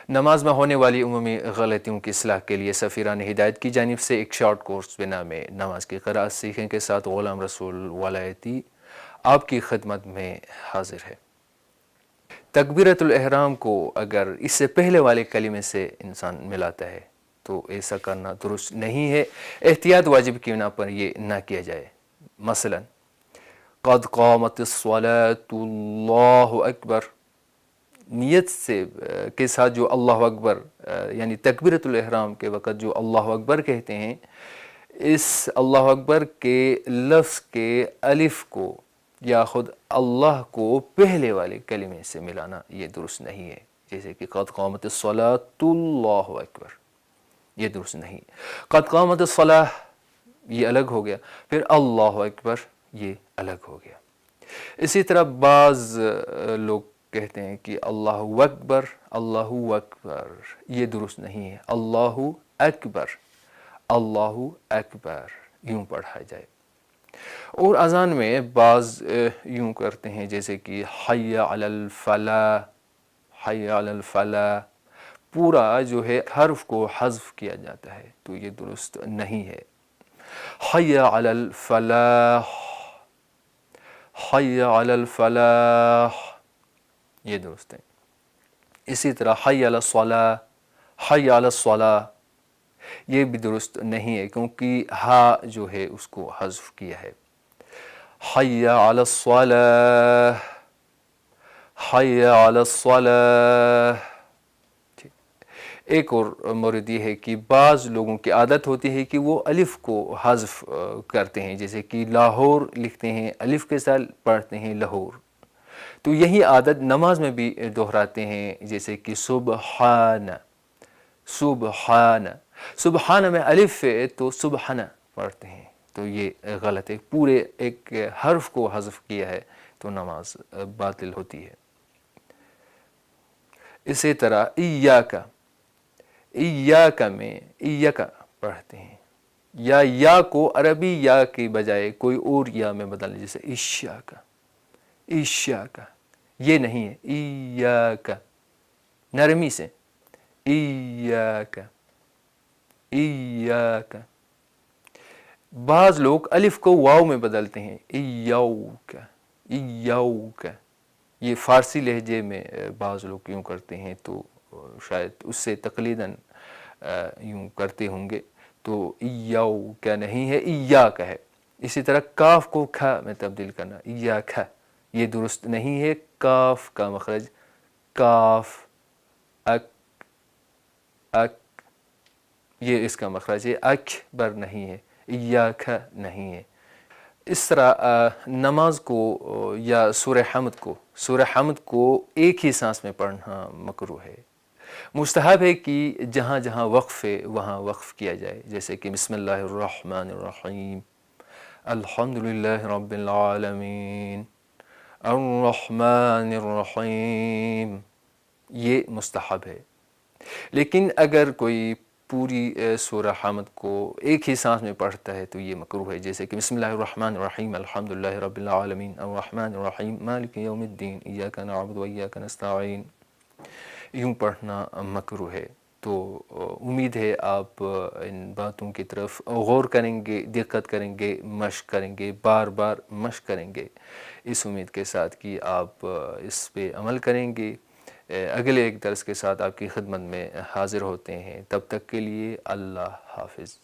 نماز میں ہونے والی عمومی غلطیوں کی اصلاح کے لیے سفیران ہدایت کی جانب سے ایک شارٹ کورس بنام نماز کی قراءت سیکھنے کے ساتھ غلام رسول ولایتی آپ کی خدمت میں حاضر ہے۔ تکبیرۃ الاحرام کو اگر اس سے پہلے والے کلمے سے انسان ملاتا ہے تو ایسا کرنا درست نہیں ہے۔ احتیاط واجب کی بنا پر یہ نہ کیا جائے۔ مثلا قد قامت الصلاۃ اللہ اکبر، نیت سے کے ساتھ جو اللہ اکبر یعنی تکبیرۃ الاحرام کے وقت جو اللہ اکبر کہتے ہیں، اس اللہ اکبر کے لفظ کے الف کو یا خود اللہ کو پہلے والے کلمے سے ملانا یہ درست نہیں ہے، جیسے کہ قد قامت الصلاۃ اللہ اکبر، یہ درست نہیں۔ قد قامت الصلاۃ یہ الگ ہو گیا، پھر اللہ اکبر یہ الگ ہو گیا۔ اسی طرح بعض لوگ کہتے ہیں کہ اللہ اکبر اللہ اکبر، یہ درست نہیں ہے۔ اللہ اکبر اللہ اکبر یوں پڑھا جائے۔ اور اذان میں بعض یوں کرتے ہیں جیسے کہ حی علی الفلاح، حی علی الفلاح، پورا جو ہے حرف کو حذف کیا جاتا ہے، تو یہ درست نہیں ہے۔ حی علی الفلاح، حی علی الفلاح یہ درست ہے۔ اسی طرح حی علی الصلاح، حی علی الصلاح یہ بھی درست نہیں ہے، کیونکہ ہا جو ہے اس کو حذف کیا ہے۔ حی علی الصلاح، حی علی الصلاح۔ ایک اور مورد یہ ہے کہ بعض لوگوں کی عادت ہوتی ہے کہ وہ الف کو حذف کرتے ہیں، جیسے کہ لاہور لکھتے ہیں الف کے ساتھ پڑھتے ہیں لہور، تو یہی عادت نماز میں بھی دہراتے ہیں، جیسے کہ سبحان، سبحان، سبحان میں الف ہے تو سبحان پڑھتے ہیں، تو یہ غلط ہے، پورے ایک حرف کو حذف کیا ہے تو نماز باطل ہوتی ہے۔ اسی طرح ایاک، ایاک میں ایاک پڑھتے ہیں، یا کو عربی یا کے بجائے کوئی اور یا میں بدل، جیسے عشاء، عشاء، یہ نہیں ہے، ایاک نرمی سے، ایاک، ایاک۔ بعض لوگ الف کو واو میں بدلتے ہیں، ایوک، ایوک، یہ فارسی لہجے میں بعض لوگ یوں کرتے ہیں، تو شاید اس سے تقلیداً یوں کرتے ہوں گے، تو ایوک نہیں ہے، ایاک ہے۔ اسی طرح کاف کو کھا میں تبدیل کرنا، ایاک، یہ درست نہیں ہے۔ کاف کا مخرج کاف، اک، اک، یہ اس کا مخرج ہے، اکبر نہیں ہے، ایاک نہیں ہے۔ اس طرح نماز کو یا سورہ حمد کو ایک ہی سانس میں پڑھنا مکروہ ہے۔ مستحب ہے کہ جہاں جہاں وقف ہے وہاں وقف کیا جائے، جیسے کہ بسم اللہ الرحمن الرحیم، الحمدللہ رب العالمین، الرحمن الرحیم، یہ مستحب ہے۔ لیکن اگر کوئی پوری سورہ حمد کو ایک ہی سانس میں پڑھتا ہے تو یہ مکروہ ہے، جیسے کہ بسم اللہ الرحمن الرحیم، الحمدللہ رب العالمین، الرحمن الرحیم، مالک یوم الدین، ایاک نعبد و ایاک نستعین، یوں پڑھنا مکروہ ہے۔ تو امید ہے آپ ان باتوں کی طرف غور کریں گے، دقت کریں گے، مشق کریں گے، بار بار مشق کریں گے، اس امید کے ساتھ کہ آپ اس پہ عمل کریں گے۔ اگلے ایک درس کے ساتھ آپ کی خدمت میں حاضر ہوتے ہیں، تب تک کے لیے اللہ حافظ۔